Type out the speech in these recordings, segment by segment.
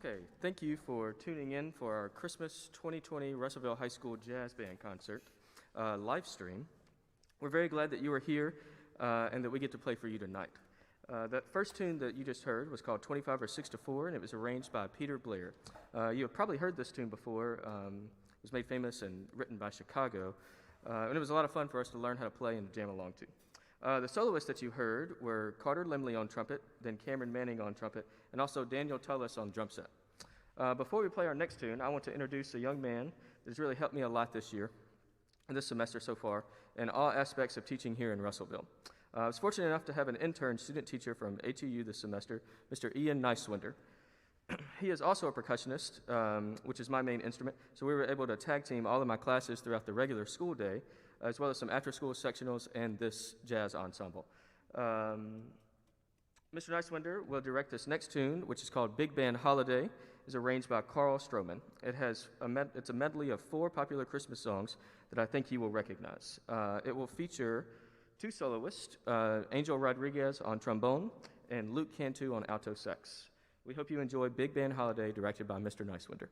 Okay, thank you for tuning in for our Christmas 2020 Russellville High School Jazz Band concert live stream. We're very glad that you are here and that we get to play for you tonight. That first tune that you just heard was called 25 or 6 to 4, and it was arranged by Peter Blair. You have probably heard this tune before. It was made famous and written by Chicago, and it was a lot of fun for us to learn how to play and jam along to. The soloists that you heard were Carter Limley on trumpet, then Cameron Manning on trumpet, and also Daniel Tullis on drum set. Before we play our next tune, I want to introduce a young man that has really helped me a lot this year, and this semester so far, in all aspects of teaching here in Russellville. I was fortunate enough to have an intern student teacher from ATU this semester, Mr. Ian Nicewinder. He is also a percussionist, which is my main instrument, so we were able to tag team all of my classes throughout the regular school day, as well as some after-school sectionals and this jazz ensemble. Mr. Nicewinder will direct this next tune, which is called Big Band Holiday. Is arranged by Carl Stroman. It's a medley of 4 popular Christmas songs that I think you will recognize. It will feature 2 soloists, Angel Rodriguez on trombone and Luke Cantu on alto sax. We hope you enjoy Big Band Holiday, directed by Mr. Nicewinder.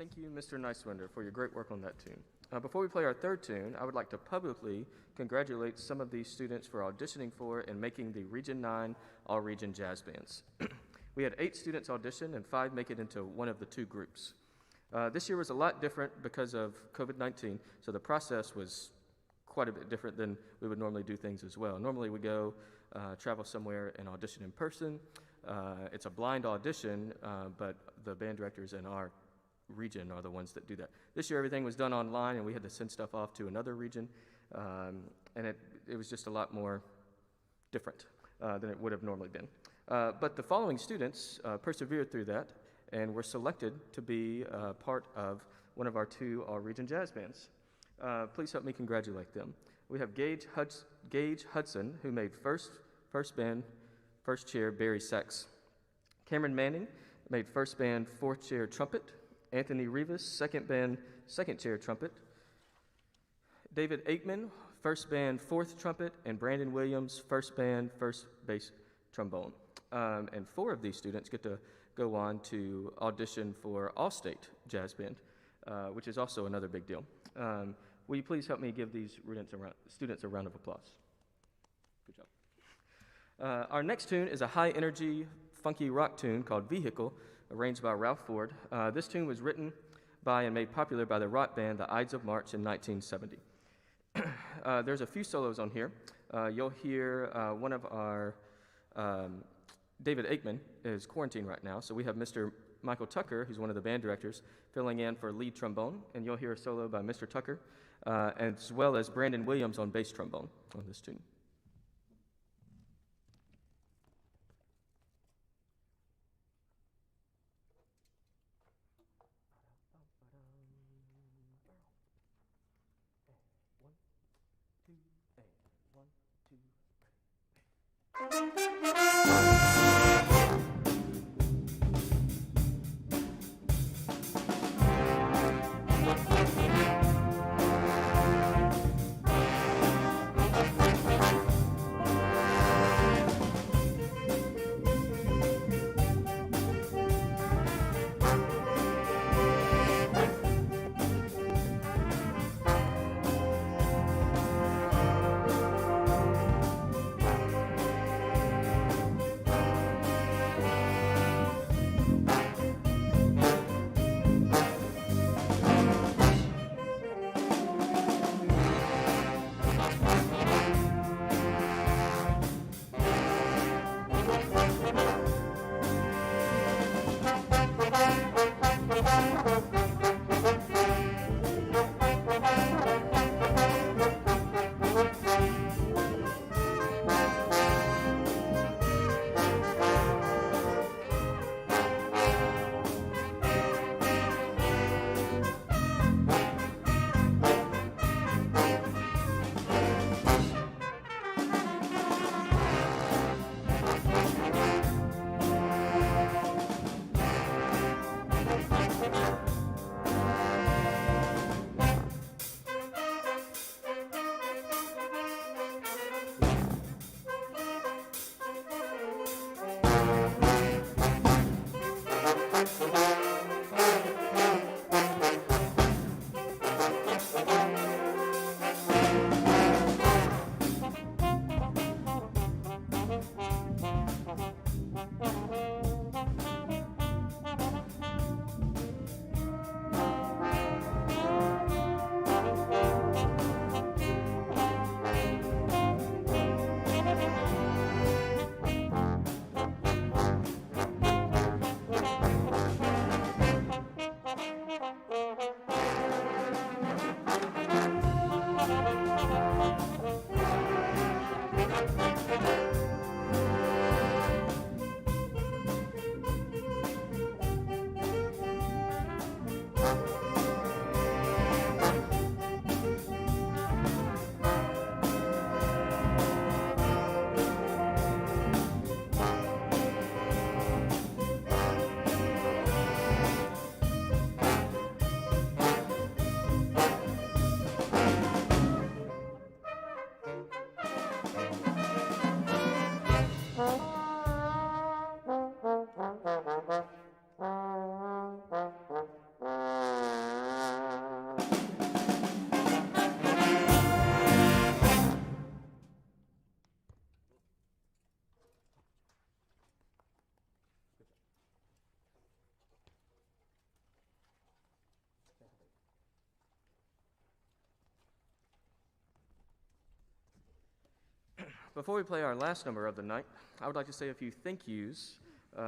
Thank you, Mr. Nicewinder, for your great work on that tune. Before we play our third tune, I would like to publicly congratulate some of these students for auditioning for and making the Region 9 All-Region Jazz Bands. We had 8 students audition and 5 make it into one of the 2 groups. This year was a lot different because of COVID-19, so the process was quite a bit different than we would normally do things as well. Normally we go travel somewhere and audition in person. It's a blind audition, but the band directors in our region are the ones that do that. This year everything was done online and we had to send stuff off to another region, and it was just a lot more different than it would have normally been. But the following students persevered through that and were selected to be part of one of our 2 all-region jazz bands. Please help me congratulate them. We have Gage Hudson, who made first band, first chair, Barry sax. Cameron Manning made first band, fourth chair, trumpet. Anthony Rivas, second band, second chair, trumpet. David Aikman, first band, fourth trumpet. And Brandon Williams, first band, first bass trombone. And 4 of these students get to go on to audition for All-State Jazz Band, which is also another big deal. Will you please help me give these students a round of applause? Good job. Our next tune is a high-energy, funky rock tune called Vehicle, arranged by Ralph Ford. This tune was written by and made popular by the rock band The Ides of March in 1970. There's a few solos on here. You'll hear one of our, David Aikman is quarantined right now, so we have Mr. Michael Tucker, who's one of the band directors, filling in for lead trombone, and you'll hear a solo by Mr. Tucker, as well as Brandon Williams on bass trombone on this tune. Before we play our last number of the night, I would like to say a few thank yous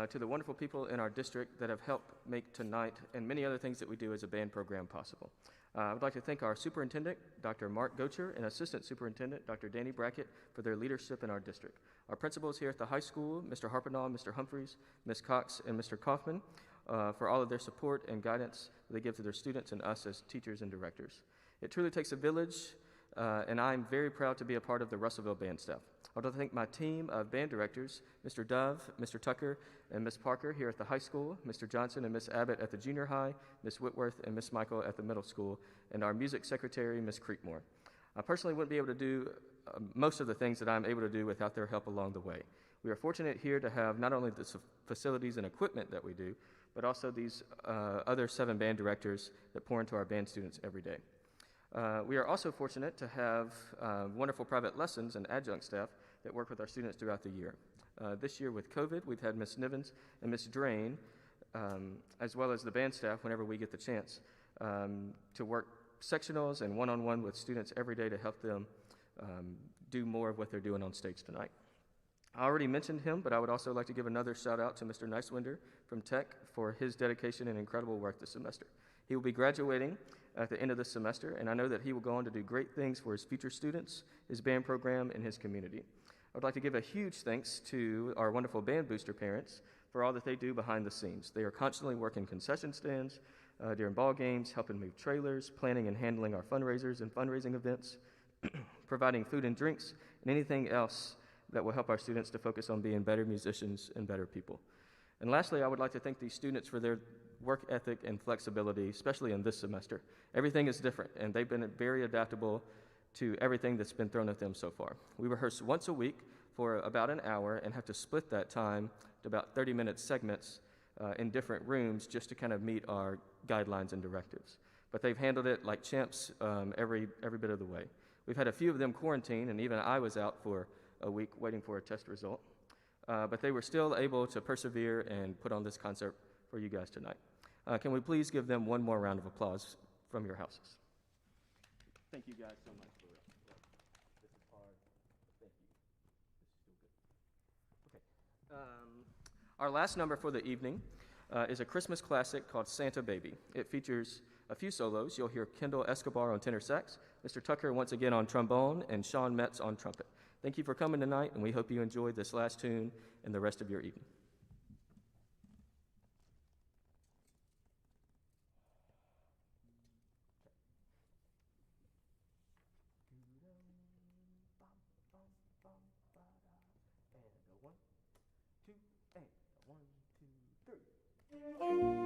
to the wonderful people in our district that have helped make tonight and many other things that we do as a band program possible. I would like to thank our superintendent, Dr. Mark Gocher, and assistant superintendent, Dr. Danny Brackett, for their leadership in our district. Our principals here at the high school, Mr. Harpenaugh, Mr. Humphreys, Ms. Cox, and Mr. Kaufman, for all of their support and guidance they give to their students and us as teachers and directors. It truly takes a village, and I'm very proud to be a part of the Russellville band staff. I would like to thank my team of band directors, Mr. Dove, Mr. Tucker, and Ms. Parker here at the high school, Mr. Johnson and Ms. Abbott at the junior high, Ms. Whitworth and Ms. Michael at the middle school, and our music secretary, Ms. Creekmore. I personally wouldn't be able to do most of the things that I'm able to do without their help along the way. We are fortunate here to have not only the facilities and equipment that we do, but also these other 7 band directors that pour into our band students every day. We are also fortunate to have wonderful private lessons and adjunct staff that work with our students throughout the year. This year with COVID, we've had Ms. Nivens and Ms. Drain, as well as the band staff whenever we get the chance, to work sectionals and one-on-one with students every day to help them do more of what they're doing on stage tonight. I already mentioned him, but I would also like to give another shout out to Mr. Nicewinder from Tech for his dedication and incredible work this semester. He will be graduating at the end of this semester, and I know that he will go on to do great things for his future students, his band program, and his community. I would like to give a huge thanks to our wonderful band booster parents for all that they do behind the scenes. They are constantly working concession stands during ball games, helping move trailers, planning and handling our fundraisers and fundraising events, providing food and drinks, and anything else that will help our students to focus on being better musicians and better people. And lastly, I would like to thank these students for their work ethic and flexibility, especially in this semester. Everything is different, and they've been very adaptable to everything that's been thrown at them so far. We rehearse once a week for about an hour and have to split that time to about 30-minute segments in different rooms just to kind of meet our guidelines and directives. But they've handled it like champs every bit of the way. We've had a few of them quarantine, and even I was out for a week waiting for a test result. But they were still able to persevere and put on this concert for you guys tonight. Can we please give them one more round of applause from your houses? Thank you guys so much for this. This is hard. Thank you. This is still good. Okay. Our last number for the evening is a Christmas classic called Santa Baby. It features a few solos. You'll hear Kendall Escobar on tenor sax, Mr. Tucker once again on trombone, and Sean Metz on trumpet. Thank you for coming tonight, and we hope you enjoyed this last tune and the rest of your evening. And a 1, 2, and a 1, 2, 3.